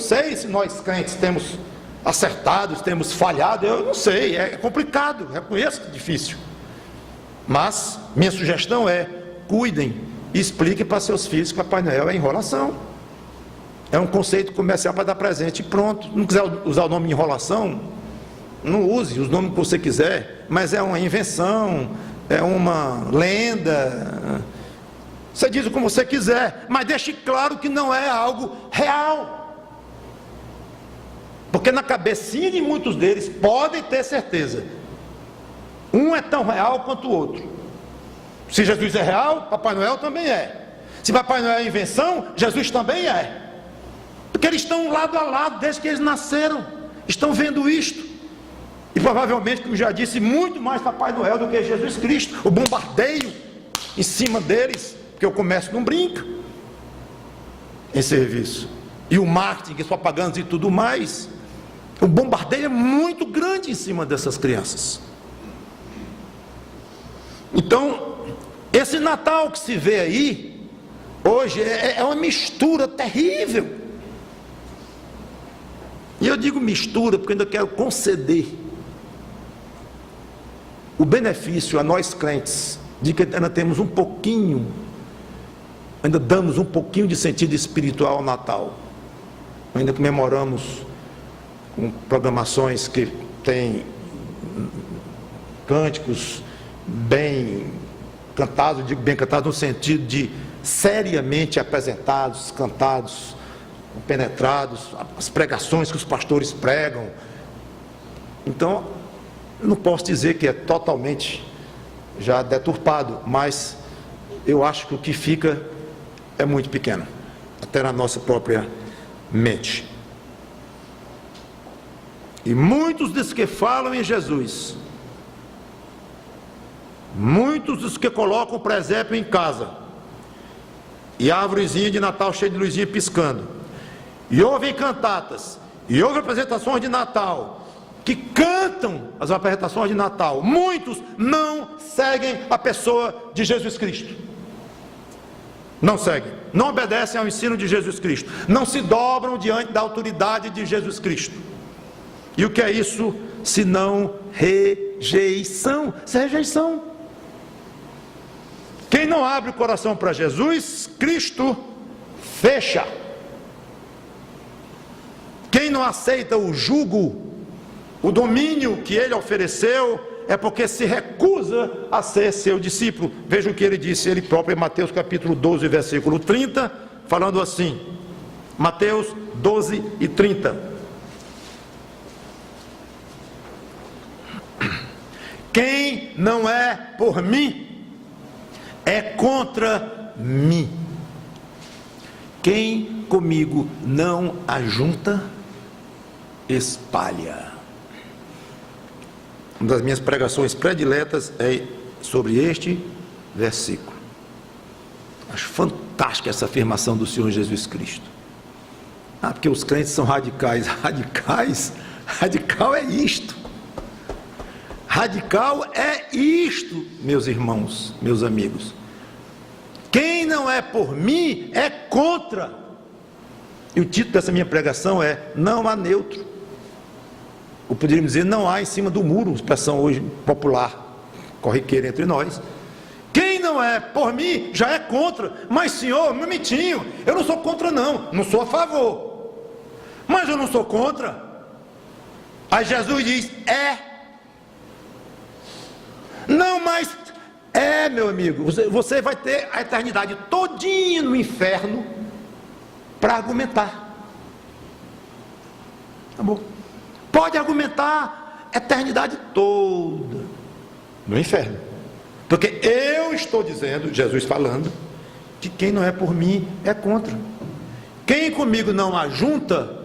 sei se nós crentes temos acertado, temos falhado, eu não sei, é complicado, reconheço que é difícil. Mas minha sugestão é: cuidem e expliquem para seus filhos que Papai Noel é enrolação. É um conceito comercial para dar presente e pronto. Não quiser usar o nome enrolação, não use os nomes que você quiser, mas é uma invenção, é uma lenda. Você diz como você quiser, mas deixe claro que não é algo real. Porque na cabecinha de muitos deles, podem ter certeza, um é tão real quanto o outro. Se Jesus é real, Papai Noel também é. Se Papai Noel é invenção, Jesus também é. Porque eles estão lado a lado desde que eles nasceram, estão vendo isto. E provavelmente, como já disse, muito mais Papai Noel do que Jesus Cristo. O bombardeio em cima deles, porque o comércio não brinca em serviço. E o marketing, as propagandas e tudo mais. O bombardeio é muito grande em cima dessas crianças. Então, esse Natal que se vê aí, hoje, é uma mistura terrível. E eu digo mistura porque ainda quero conceder o benefício a nós crentes, de que ainda temos um pouquinho, ainda damos um pouquinho de sentido espiritual ao Natal. Ainda comemoramos com programações que têm cânticos bem cantados, digo bem cantados no sentido de seriamente apresentados, cantados, penetrados, as pregações que os pastores pregam. Então, eu não posso dizer que é totalmente já deturpado, mas eu acho que o que fica é muito pequeno, até na nossa própria mente. E muitos dos que falam em Jesus, muitos dos que colocam o presépio em casa, e a árvorezinha de Natal cheia de luzinha piscando, e ouvem cantatas, e ouvem apresentações de Natal, que cantam as apresentações de Natal, muitos não seguem a pessoa de Jesus Cristo. Não seguem, não obedecem ao ensino de Jesus Cristo, não se dobram diante da autoridade de Jesus Cristo. E o que é isso senão rejeição? Isso é rejeição. Quem não abre o coração para Jesus Cristo, fecha. Quem não aceita o jugo, o domínio que ele ofereceu, é porque se recusa a ser seu discípulo. Veja o que ele disse, ele próprio, em Mateus capítulo 12, versículo 30, falando assim, Mateus 12 e 30. Quem não é por mim, é contra mim. Quem comigo não ajunta, espalha. Uma das minhas pregações prediletas é sobre este versículo. Acho fantástica essa afirmação do Senhor Jesus Cristo. Porque os crentes são radicais. Radical é isto. Radical é isto, meus irmãos, meus amigos. Quem não é por mim, é contra. E o título dessa minha pregação é: não há neutro. Ou poderíamos dizer, não há em cima do muro, expressão hoje popular, corriqueira entre nós. Quem não é por mim, já é contra. Mas Senhor, mamitinho, eu não sou contra não sou a favor. Mas eu não sou contra. Aí Jesus diz, não, mas meu amigo, você vai ter a eternidade todinha no inferno para argumentar. Tá bom? Pode argumentar a eternidade toda no inferno, porque eu estou dizendo, Jesus falando, que quem não é por mim é contra. Quem comigo não ajunta,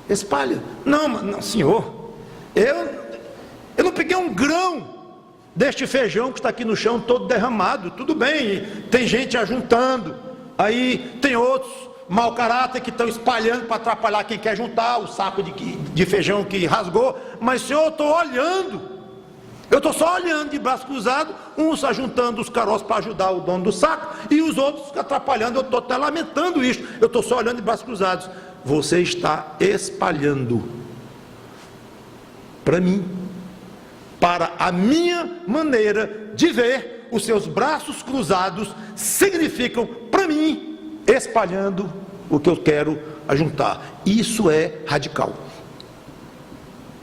espalha. Não, Senhor, eu não peguei um grão deste feijão que está aqui no chão todo derramado. Tudo bem, tem gente ajuntando, aí tem outros mau caráter que estão espalhando para atrapalhar quem quer juntar o saco de feijão que rasgou. Mas Senhor, eu estou olhando, eu estou só olhando de braço cruzado, uns ajuntando os caroços para ajudar o dono do saco, e os outros atrapalhando. Eu estou até lamentando isso, eu estou só olhando de braços cruzados. você está espalhando para mim, para a minha maneira de ver. Os seus braços cruzados significam para mim espalhando o que eu quero ajuntar. Isso é radical,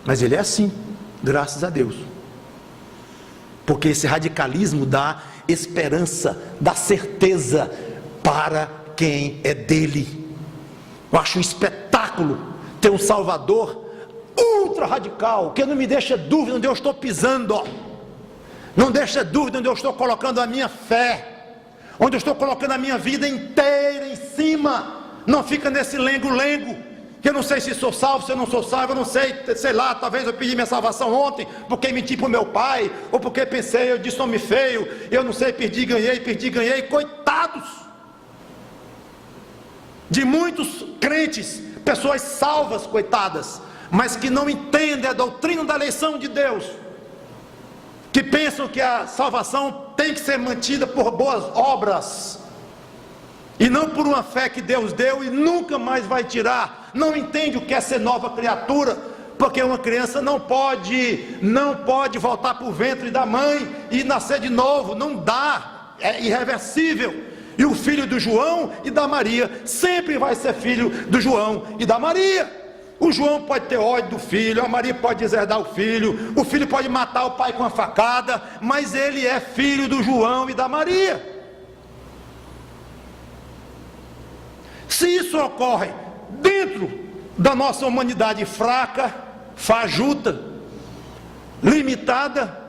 mas ele é assim, graças a Deus, porque esse radicalismo dá esperança, dá certeza para quem é dele. Eu acho um espetáculo ter um Salvador ultra radical, que não me deixa dúvida onde eu estou pisando, não deixa dúvida onde eu estou colocando a minha fé, onde eu estou colocando a minha vida inteira em cima. Não fica nesse lengo-lengo, que eu não sei se sou salvo, se eu não sou salvo, eu não sei lá, talvez eu pedi minha salvação ontem, porque menti para o meu pai, ou porque pensei, eu disse nome feio, eu não sei, perdi, ganhei, coitados de muitos crentes, pessoas salvas, coitadas, mas que não entendem a doutrina da eleição de Deus, que pensam que a salvação tem que ser mantida por boas obras, e não por uma fé que Deus deu e nunca mais vai tirar. Não entende o que é ser nova criatura, porque uma criança não pode voltar para o ventre da mãe e nascer de novo, não dá, é irreversível. E o filho do João e da Maria sempre vai ser filho do João e da Maria. O João pode ter ódio do filho, a Maria pode deserdar o filho pode matar o pai com a facada, mas ele é filho do João e da Maria. Se isso ocorre dentro da nossa humanidade fraca, fajuta, limitada,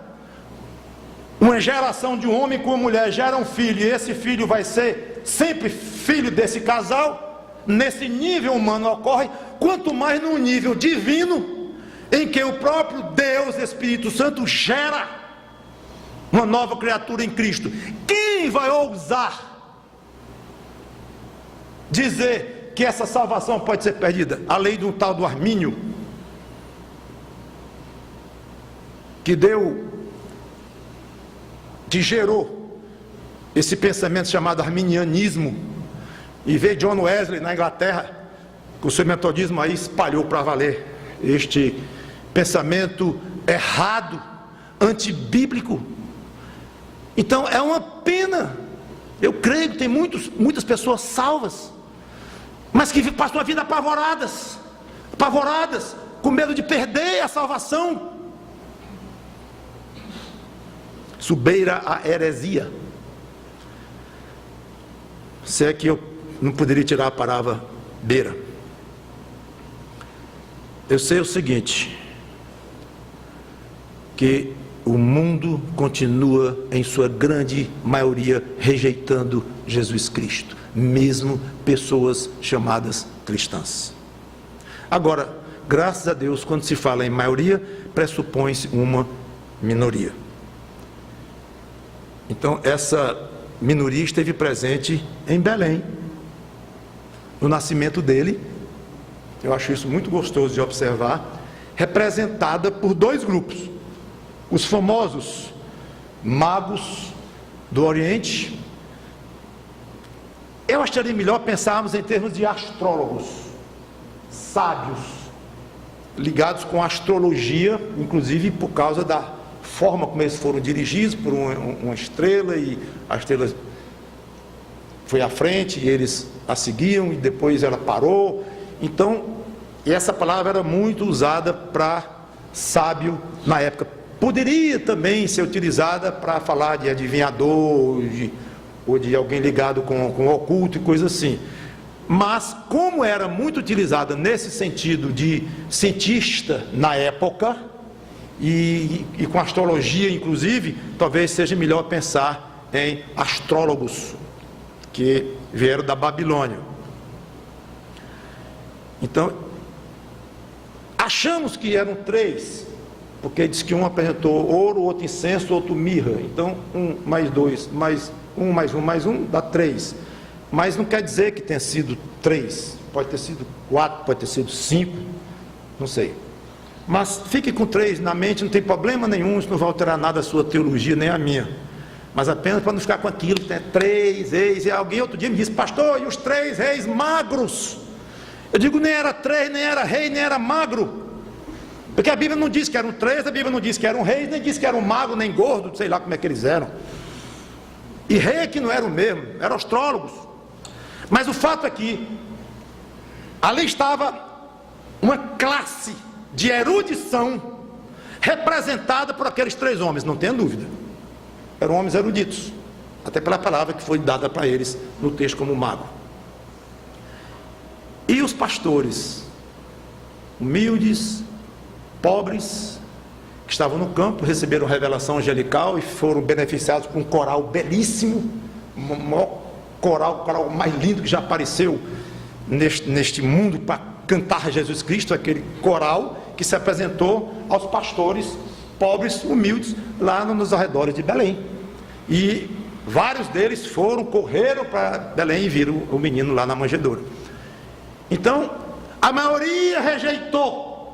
uma geração de um homem com uma mulher gera um filho, e esse filho vai ser sempre filho desse casal, nesse nível humano ocorre, quanto mais no nível divino, em que o próprio Deus, Espírito Santo, gera uma nova criatura em Cristo. Quem vai ousar dizer que essa salvação pode ser perdida? A lei do tal do Armínio, que gerou esse pensamento chamado arminianismo, e veio John Wesley na Inglaterra, com o seu metodismo aí espalhou para valer este pensamento errado, antibíblico. Então é uma pena. Eu creio que tem muitas pessoas salvas, mas que passam a vida apavoradas, com medo de perder a salvação. Subeira a heresia. Se é que eu não poderia tirar a palavra beira. Eu sei o seguinte, que o mundo continua, em sua grande maioria, rejeitando Jesus Cristo, mesmo pessoas chamadas cristãs. Agora, graças a Deus, quando se fala em maioria, pressupõe-se uma minoria. Então, essa minoria esteve presente em Belém, no nascimento dele. Eu acho isso muito gostoso de observar, representada por dois grupos: os famosos magos do Oriente. Eu acharia melhor pensarmos em termos de astrólogos, sábios, ligados com a astrologia, inclusive por causa da forma como eles foram dirigidos por uma estrela, e a estrela foi à frente e eles a seguiam, e depois ela parou. Então, essa palavra era muito usada para sábio na época. Poderia também ser utilizada para falar de adivinhador, ou de alguém ligado com o oculto e coisa assim. Mas, como era muito utilizada nesse sentido de cientista na época, e com astrologia inclusive, talvez seja melhor pensar em astrólogos, que vieram da Babilônia. Então, achamos que eram três, porque diz que um apresentou ouro, outro incenso, outro mirra. Então, 1 mais 2, mais 1 mais 1 mais 1 dá 3. Mas não quer dizer que tenha sido 3. Pode ter sido 4, pode ter sido 5, não sei. Mas fique com 3 na mente, não tem problema nenhum, isso não vai alterar nada a sua teologia, nem a minha. Mas apenas para não ficar com aquilo que tem 3 reis. E alguém outro dia me disse: pastor, e os 3 reis magros? Eu digo, nem era 3, nem era rei, nem era magro. Porque a Bíblia não diz que eram 3, a Bíblia não diz que eram reis, nem diz que eram magro, nem gordo, sei lá como é que eles eram. E rei é que não era o mesmo, eram astrólogos. Mas o fato é que ali estava uma classe de erudição representada por aqueles 3 homens, não tenha dúvida. Eram homens eruditos, até pela palavra que foi dada para eles no texto como mago. E os pastores, humildes, pobres, que estavam no campo, receberam revelação angelical e foram beneficiados com um coral belíssimo, o maior coral, o coral mais lindo que já apareceu neste mundo para cantar Jesus Cristo, aquele coral que se apresentou aos pastores pobres, humildes, lá nos arredores de Belém. E vários deles correram para Belém e viram o menino lá na manjedoura. Então, a maioria rejeitou,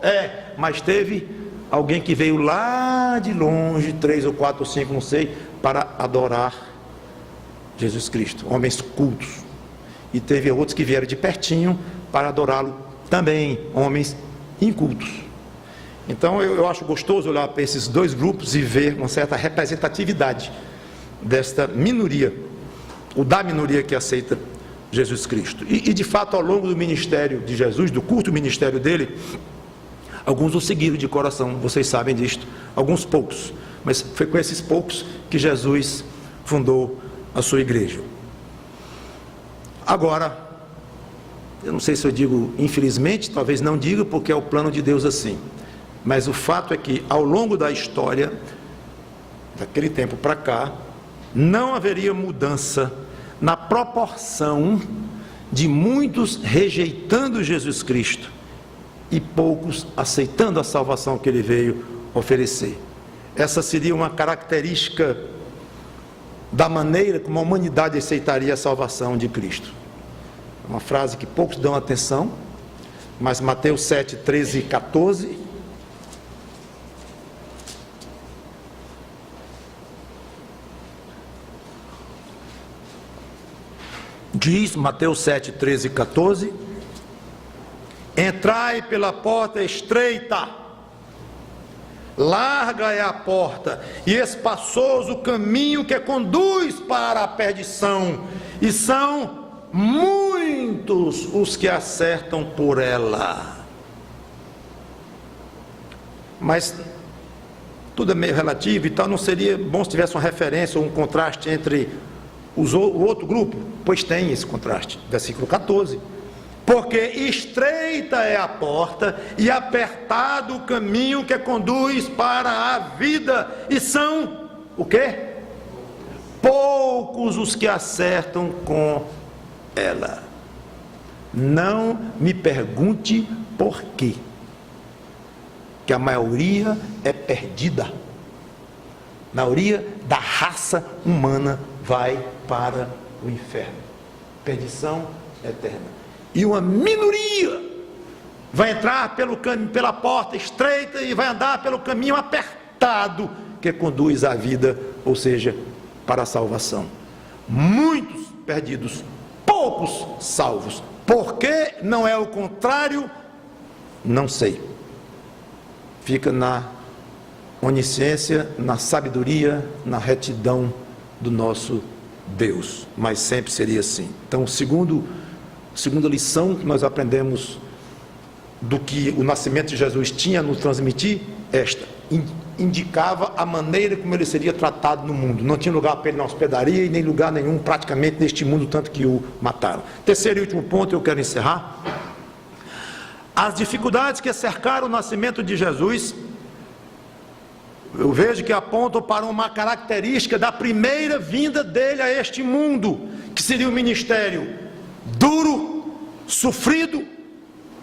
mas teve alguém que veio lá de longe, 3 ou 4 ou 5, não sei, para adorar Jesus Cristo, homens cultos. E teve outros que vieram de pertinho para adorá-lo também, homens incultos. Então eu acho gostoso olhar para esses 2 grupos e ver uma certa representatividade desta minoria, ou da minoria que aceita Jesus Cristo. E de fato, ao longo do ministério de Jesus, do curto ministério dele, alguns o seguiram de coração, vocês sabem disto, alguns poucos, mas foi com esses poucos que Jesus fundou a sua igreja. Agora, eu não sei se eu digo infelizmente, talvez não diga, porque é o plano de Deus assim, mas o fato é que ao longo da história, daquele tempo para cá, não haveria mudança na proporção de muitos rejeitando Jesus Cristo e poucos aceitando a salvação que ele veio oferecer. Essa seria uma característica da maneira como a humanidade aceitaria a salvação de Cristo. Uma frase que poucos dão atenção, mas Mateus 7, 13 e 14... diz, Mateus 7, 13 e 14: entrai pela porta estreita, larga é a porta, e espaçoso o caminho que conduz para a perdição, e são muitos os que acertam por ela. Mas tudo é meio relativo, então não seria bom se tivesse uma referência ou um contraste entre o outro grupo? Pois tem esse contraste, versículo 14: porque estreita é a porta e apertado o caminho que conduz para a vida, e são o quê? Poucos os que acertam com ela. Não me pergunte por quê, que a maioria é perdida. A maioria da raça humana vai para o inferno, perdição eterna, e uma minoria vai entrar pela porta estreita e vai andar pelo caminho apertado que conduz à vida, ou seja, para a salvação. Muitos perdidos, poucos salvos. Por que não é o contrário? Não sei. Fica na onisciência, na sabedoria, na retidão do nosso Deus, mas sempre seria assim. Então, segunda lição que nós aprendemos do que o nascimento de Jesus tinha a nos transmitir, esta: indicava a maneira como ele seria tratado no mundo. Não tinha lugar para ele na hospedaria e nem lugar nenhum praticamente neste mundo, tanto que o mataram. Terceiro e último ponto, eu quero encerrar. As dificuldades que cercaram o nascimento de Jesus, eu vejo que apontam para uma característica da primeira vinda dele a este mundo, que seria um ministério duro, sofrido,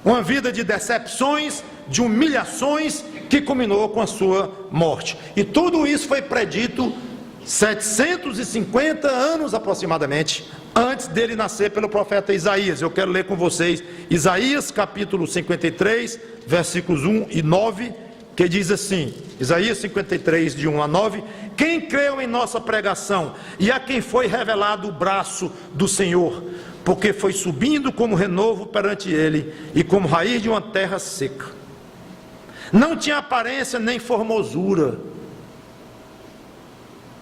uma vida de decepções, de humilhações, que culminou com a sua morte. E tudo isso foi predito 750 anos aproximadamente antes dele nascer pelo profeta Isaías. Eu quero ler com vocês Isaías capítulo 53, versículos 1 e 9, que diz assim, Isaías 53, de 1 a 9: quem creu em nossa pregação, e a quem foi revelado o braço do Senhor? porque foi subindo como renovo perante ele, e como raiz de uma terra seca. Não tinha aparência nem formosura.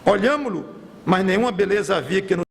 Olhámo-lo, mas nenhuma beleza havia que nos